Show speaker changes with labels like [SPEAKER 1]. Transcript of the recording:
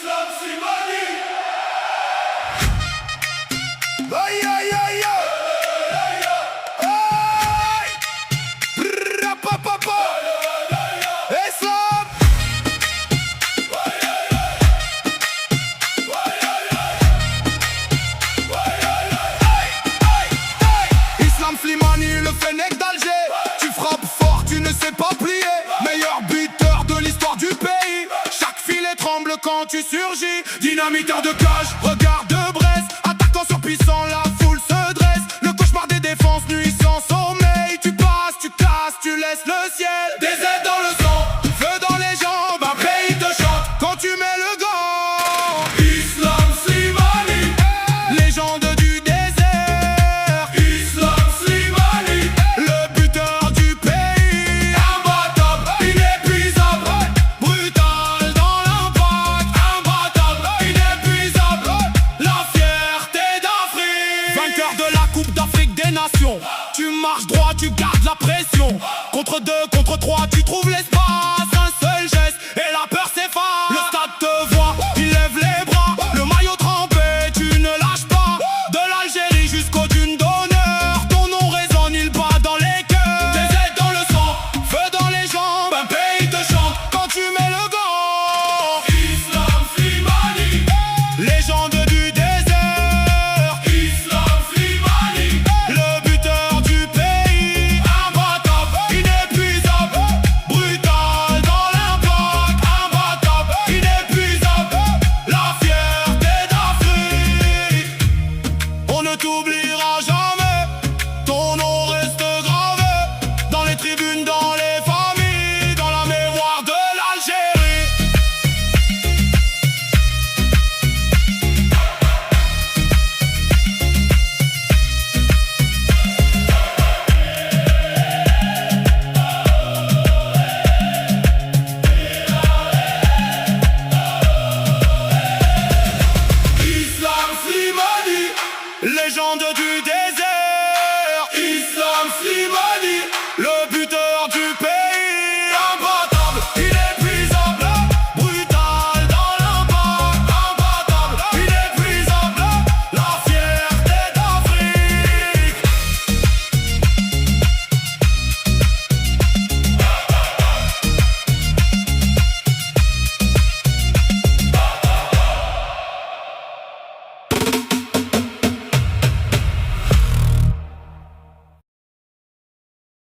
[SPEAKER 1] Islam Slimani.
[SPEAKER 2] Aïe aïe aïe aïe. Rapapapa. Islam. Islam Slimani, le Fennec d'Alger. Tu frappes fort, tu ne sais pas plier. Meilleur buteur de l'histoire du pays. Chaque filet tremble quand tu surgis. Dynamiteur de cage, regard de Brest. Attaquant surpuissant.